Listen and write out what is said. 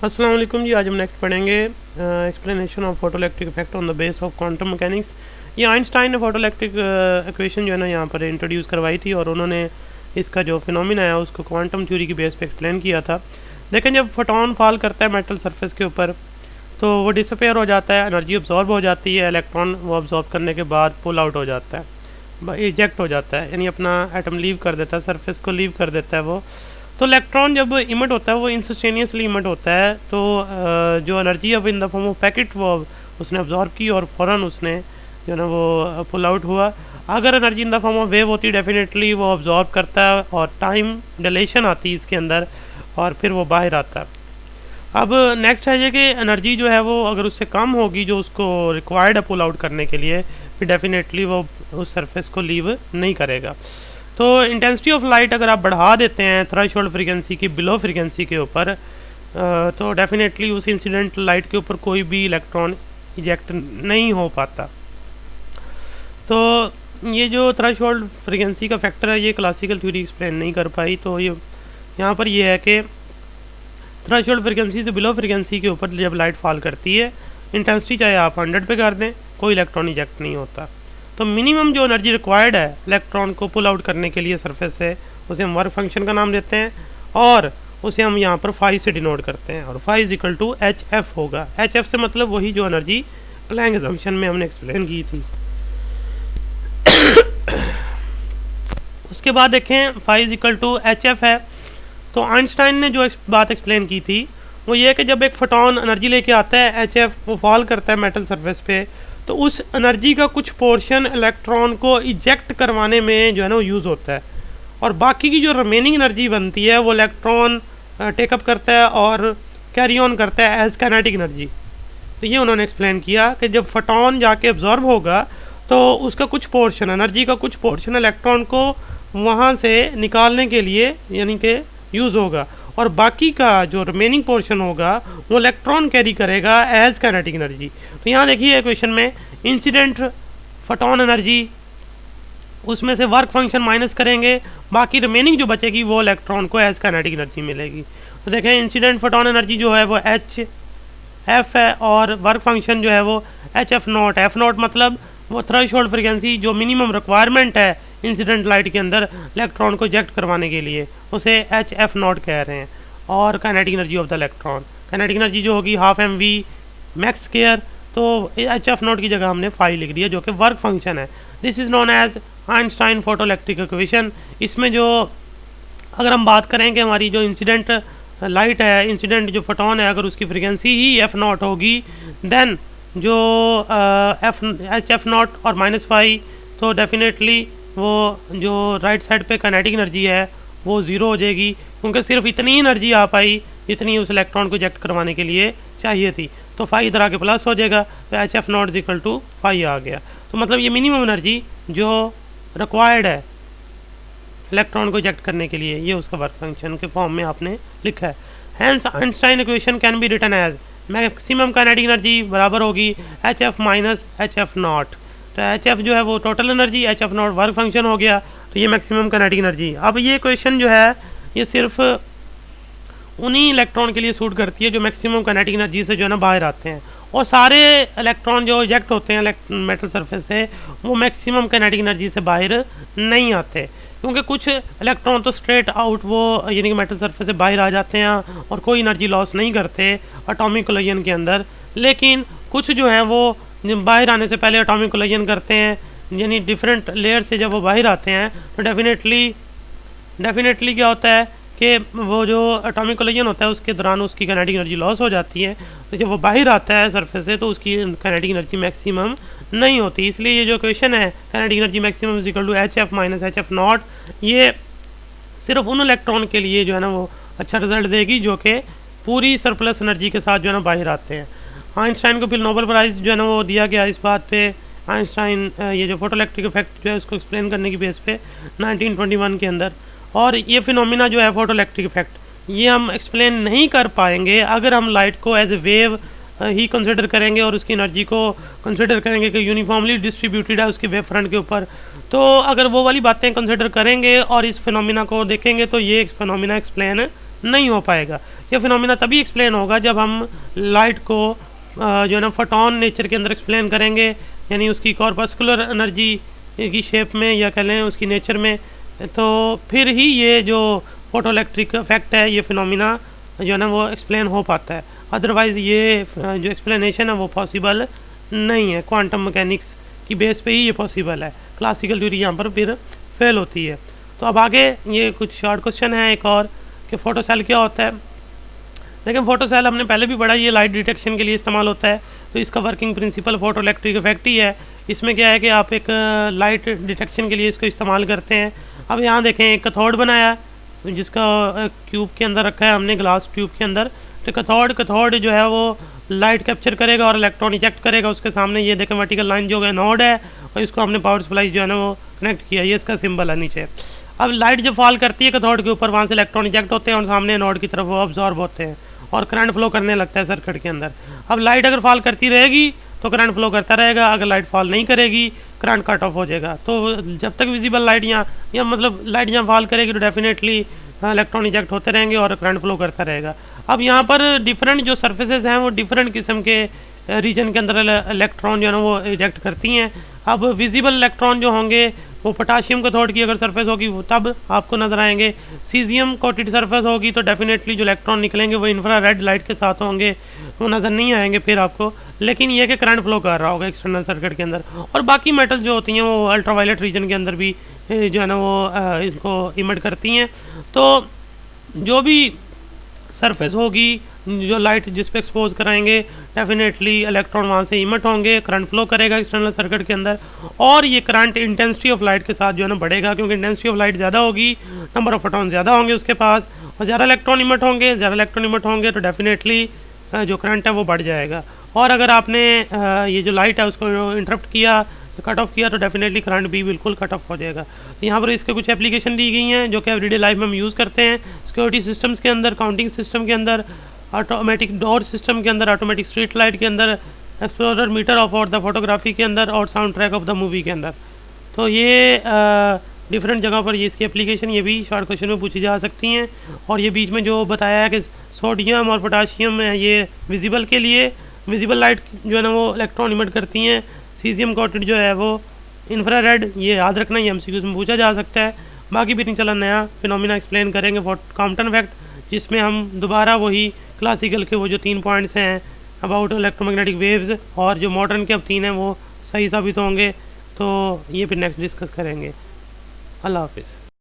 अस्सलाम वालेकुम जी। आज हम नेक्स्ट पढ़ेंगे explanation of photoelectric effect on the base of quantum mechanics. ये आइंस्टाइन ने फोटोइलेक्ट्रिक इक्वेशन जो है ना यहाँ पर इंट्रोड्यूस करवाई थी और उन्होंने इसका जो फिनोमिना है उसको क्वांटम थ्योरी की बेस पे एक्सप्लेन किया था। लेकिन जब फोटोन फॉल करता है मेटल सरफेस के ऊपर तो वो डिसअपेयर हो जाता है, एनर्जी अब्जॉर्ब हो जाती है, इलेक्ट्रॉन वो अब्जॉर्ब करने के बाद पुल आउट हो जाता है, इजेक्ट हो जाता है, यानी अपना एटम लीव कर देता है, सरफेस को लीव कर देता है वो। तो इलेक्ट्रॉन जब इमिट होता है वो इंस्टेंटेनियसली इमिट होता है, तो जो एनर्जी अब in the form of packet वो उसने अब्जॉर्ब की और फ़ौरन उसने जो ना वो पुल आउट हुआ। अगर energy in the form of wave होती डेफिनेटली वो अब्जॉर्ब करता है और टाइम डिलेशन आती है इसके अंदर और फिर वो बाहर आता है। अब नेक्स्ट है ये कि एनर्जी जो है वो अगर उससे कम होगी जो उसको रिक्वायर्ड है पुल आउट करने के लिए, फिर डेफिनेटली वो उस सरफेस को लीव नहीं करेगा। तो इंटेंसिटी ऑफ लाइट अगर आप बढ़ा देते हैं थ्रेशोल्ड फ्रीक्वेंसी की बिलो फ्रीक्वेंसी के ऊपर, तो डेफिनेटली उस इंसिडेंट लाइट के ऊपर कोई भी इलेक्ट्रॉन इजेक्ट नहीं हो पाता। तो ये जो थ्रेशोल्ड फ्रीक्वेंसी का फैक्टर है ये क्लासिकल थ्योरी एक्सप्लेन नहीं कर पाई। तो ये यहाँ पर ये है कि थ्रेशोल्ड फ्रीक्वेंसी से बिलो फ्रीक्वेंसी के ऊपर जब लाइट फॉल करती है, इंटेंसिटी चाहे आप 100 पे कर दें, कोई इलेक्ट्रॉन इजेक्ट नहीं होता। तो मिनिमम जो एनर्जी रिक्वायर्ड है इलेक्ट्रॉन को पुल आउट करने के लिए सरफेस से, उसे हम वर्क फंक्शन का नाम देते हैं और उसे हम यहाँ पर फाई से डिनोट करते हैं और phi is equal to H F होगा। एच एफ से मतलब वही जो एनर्जी प्लैंक असम्पशन में हमने एक्सप्लेन की थी। उसके बाद देखें phi is equal to H F है। तो आइंस्टाइन ने जो बात एक्सप्लेन की थी वो ये कि जब एक फोटोन एनर्जी लेके आता है एच एफ, वो फॉल करता है मेटल सरफेस पे, तो उस एनर्जी का कुछ पोर्शन इलेक्ट्रॉन को इजेक्ट करवाने में जो है ना वो यूज़ होता है और बाकी की जो रिमेनिंग एनर्जी बनती है वो इलेक्ट्रॉन टेकअप करता है और कैरी ऑन करता है एज काइनेटिक एनर्जी। तो ये उन्होंने एक्सप्लेन किया कि जब फोटोन जाके अब्जॉर्ब होगा तो उसका कुछ पोर्शन, एनर्जी का कुछ पोर्शन इलेक्ट्रॉन को वहाँ से निकालने के लिए यानी कि यूज़ होगा और बाकी का जो रिमेनिंग पोर्शन होगा वो इलेक्ट्रॉन कैरी करेगा एज काइनेटिक एनर्जी। तो यहाँ देखिए इक्वेशन में इंसिडेंट फोटोन एनर्जी, उसमें से वर्क फंक्शन माइनस करेंगे, बाकी रिमेनिंग जो बचेगी वो इलेक्ट्रॉन को एज काइनेटिक एनर्जी मिलेगी। तो देखें इंसिडेंट फोटोन एनर्जी जो है वो एच एफ है और वर्क फंक्शन जो है वो H F not. F not मतलब वो थ्रेशोल्ड फ्रीक्वेंसी जो मिनिमम रिक्वायरमेंट है इंसिडेंट लाइट के अंदर इलेक्ट्रॉन को इजेक्ट करवाने के लिए, उसे एच एफ नॉट कह रहे हैं। और kinetic energy of the electron, kinetic energy जो होगी half M V max square, तो एच एफ नॉट की जगह हमने फाई लिख दिया जो कि वर्क फंक्शन है। This is known as Einstein photoelectric equation. इसमें जो अगर हम बात करें कि हमारी जो इंसिडेंट लाइट है, इंसिडेंट जो फोटोन है, अगर उसकी फ्रीक्वेंसी ही एफ नॉट होगी देन जो एच एफ नॉट और माइनस फाई, तो डेफिनेटली वो जो राइट साइड पे काइनेटिक एनर्जी है वो ज़ीरो हो जाएगी क्योंकि सिर्फ इतनी एनर्जी आ पाई जितनी उस इलेक्ट्रॉन को इजेक्ट करवाने के लिए चाहिए थी। तो फाई इधर आके प्लस हो जाएगा, तो H F not equal to phi आ गया। तो मतलब ये मिनिमम एनर्जी जो रिक्वायर्ड है इलेक्ट्रॉन को इजेक्ट करने के लिए, ये उसका वर्क फंक्शन के फॉर्म में आपने लिखा है। Hence Einstein equation can be written as maximum kinetic energy बराबर होगी H F minus H F naught. तो एच एफ जो है वो total energy, H F naught work function हो गया, तो ये मैक्सिमम काइनेटिक एनर्जी। अब ये क्वेश्चन जो है ये सिर्फ उन्हीं इलेक्ट्रॉन के लिए सूट करती है जो मैक्सिमम काइनेटिक एनर्जी से जो है ना बाहर आते हैं, और सारे इलेक्ट्रॉन जो इजेक्ट होते हैं मेटल सरफेस से वो मैक्सिमम काइनेटिक एनर्जी से बाहर नहीं आते, क्योंकि कुछ इलेक्ट्रॉन तो स्ट्रेट आउट वो यानी कि मेटल सरफेस से बाहर आ जाते हैं और कोई एनर्जी लॉस नहीं करते एटॉमिक कोलिजन के अंदर, लेकिन कुछ जो है वो बाहर आने से पहले एटॉमिक कोलिजन करते हैं, यानी डिफरेंट लेयर से जब वो बाहर आते हैं तो डेफिनेटली क्या होता है कि वो जो एटॉमिक कोलिजन होता है उसके दौरान उसकी काइनेटिक एनर्जी लॉस हो जाती है। तो जब वो बाहर आता है सरफेस से तो उसकी काइनेटिक एनर्जी मैक्सिमम नहीं होती। इसलिए ये जो क्वेश्चन है kinetic energy maximum is equal to H F minus H F naught, ये सिर्फ उन इलेक्ट्रॉन के लिए जो है ना वो अच्छा रिजल्ट देगी जो कि पूरी सरप्लस एनर्जी के साथ जो है ना बाहर आते हैं। आइंस्टाइन को फिर नोबेल प्राइज़ जो है ना वो दिया गया इस बात पे। आइंस्टाइन ये जो फोटोइलेक्ट्रिक इफेक्ट जो है उसको एक्सप्लेन करने की बेस पे 1921 के अंदर। और ये फिनोमिना जो है फोटोइलेक्ट्रिक इफेक्ट ये हम एक्सप्लेन नहीं कर पाएंगे अगर हम लाइट को एज ए वेव ही कंसिडर करेंगे और उसकी एनर्जी को कंसिडर करेंगे कि यूनिफॉर्मली डिस्ट्रीब्यूटेड है उसके वेव फ्रंट के ऊपर। तो अगर वो वाली बातें कंसिडर करेंगे और इस फिनोमिना को देखेंगे तो ये फिनोमिना एक्सप्लेन नहीं हो पाएगा, ये फिनोमिना तभी एक्सप्लेन होगा जब हम लाइट को जो है ना फोटोन नेचर के अंदर एक्सप्लेन करेंगे, यानी उसकी कॉर्पस्कुलर एनर्जी की शेप में या कह लें उसकी नेचर में, तो फिर ही ये जो फोटो इलेक्ट्रिक इफेक्ट है, ये फिनोमिना जो है ना वो एक्सप्लेन हो पाता है। अदरवाइज़ ये जो एक्सप्लेनेशन है वो पॉसिबल नहीं है। क्वांटम मैकेनिक्स की बेस पे ही ये पॉसिबल है, क्लासिकल थ्योरी यहाँ पर फिर फेल होती है। तो अब आगे ये कुछ शॉर्ट क्वेश्चन है एक और, कि फोटो सेल क्या होता है। लेकिन फोटो सेल हमने पहले भी पढ़ा, ये लाइट डिटेक्शन के लिए इस्तेमाल होता है। तो इसका working principle photo electric effect ही है। इसमें क्या है कि आप एक लाइट डिटेक्शन के लिए इसको इस्तेमाल करते हैं। अब यहाँ देखें एक कैथोड बनाया है जिसका ट्यूब के अंदर रखा है हमने, ग्लास ट्यूब के अंदर। तो कैथोड जो है वो लाइट कैप्चर करेगा और इलेक्ट्रॉन इजेक्ट करेगा। उसके सामने ये देखें वर्टिकल लाइन जो है नोड है, और इसको हमने पावर सप्लाई जो है ना वो कनेक्ट किया, ये इसका सिंबल है नीचे। अब लाइट जब फॉल करती है कैथोड के ऊपर, वहाँ से इलेक्ट्रॉन इजेक्ट होते हैं और सामने नोड की तरफ वो ऑब्जॉर्ब होते हैं और करंट फ्लो करने लगता है सर्किट के अंदर। अब लाइट अगर फॉल करती रहेगी तो करंट फ्लो करता रहेगा, अगर लाइट फॉल नहीं करेगी करंट कट ऑफ हो जाएगा। तो जब तक विजिबल लाइट या मतलब लाइट यहाँ फॉल करेगी तो डेफिनेटली इलेक्ट्रॉन इजेक्ट होते रहेंगे और करंट फ्लो करता रहेगा। अब यहाँ पर डिफरेंट जो सर्फेसेज हैं वो डिफरेंट किस्म के रीजन के अंदर इलेक्ट्रॉन जो है ना वो इजेक्ट करती हैं। अब विजिबल इलेक्ट्रॉन जो होंगे वो पोटाशियम कैथोड की अगर सरफेस होगी वो तब आपको नजर आएंगे। सीजियम कोटेड सरफेस होगी तो डेफिनेटली जो इलेक्ट्रॉन निकलेंगे वो इंफ्रारेड लाइट के साथ होंगे, वो नज़र नहीं आएंगे फिर आपको, लेकिन ये कि करंट फ्लो कर रहा होगा एक्सटर्नल सर्किट के अंदर। और बाकी मेटल जो होती हैं वो अल्ट्रावायलेट रीजन के अंदर भी जो है ना वो इसको इमिट करती हैं। तो जो भी सरफेस होगी जो लाइट जिस पे एक्सपोज कराएंगे डेफिनेटली इलेक्ट्रॉन वहाँ से इमिट होंगे, करंट फ्लो करेगा एक्सटर्नल सर्किट के अंदर, और ये करंट इंटेंसिटी ऑफ लाइट के साथ जो है ना बढ़ेगा, क्योंकि इंटेंसिटी ऑफ लाइट ज़्यादा होगी, नंबर ऑफ फोटॉन ज़्यादा होंगे उसके पास, और ज़्यादा इलेक्ट्रॉन इमिट होंगे तो डेफिनेटली जो करंट है वो बढ़ जाएगा। और अगर आपने ये जो लाइट है उसको इंटरप्ट किया, कट ऑफ किया, तो डेफिनेटली करंट भी बिल्कुल कट ऑफ हो जाएगा। तो यहाँ पर इसके कुछ एप्लीकेशन दी गई हैं जो कि एवरीडे लाइफ में हम यूज़ करते हैं, सिक्योरिटी सिस्टम्स के अंदर, काउंटिंग सिस्टम के अंदर, ऑटोमेटिक डोर सिस्टम के अंदर, ऑटोमेटिक स्ट्रीट लाइट के अंदर, एक्सप्लोरर मीटर ऑफ और द फोटोग्राफी के अंदर, और sound track of the movie के अंदर। तो ये डिफरेंट जगह पर ये इसकी एप्लीकेशन ये भी शॉर्ट क्वेश्चन में पूछी जा सकती हैं। और ये बीच में जो बताया है कि सोडियम और पोटाशियम है ये विजिबल के लिए, विजिबल लाइट जो है ना वो इलेक्ट्रॉन इमिट करती हैं। सीजियम कोटेड जो है वो इंफ्रारेड, ये याद रखना, ये एमसीक्यूज़ में पूछा जा सकता है। बाकी भी इंशाल्लाह नया फिनोमिना एक्सप्लेन करेंगे कॉम्पटन इफेक्ट, जिसमें हम दोबारा वही क्लासिकल के वो जो 3 पॉइंट्स हैं अबाउट इलेक्ट्रोमैग्नेटिक वेव्स, और जो मॉडर्न के अब 3 हैं वो सही साबित होंगे। तो ये फिर नेक्स्ट डिस्कस करेंगे। अल्लाह हाफिज़।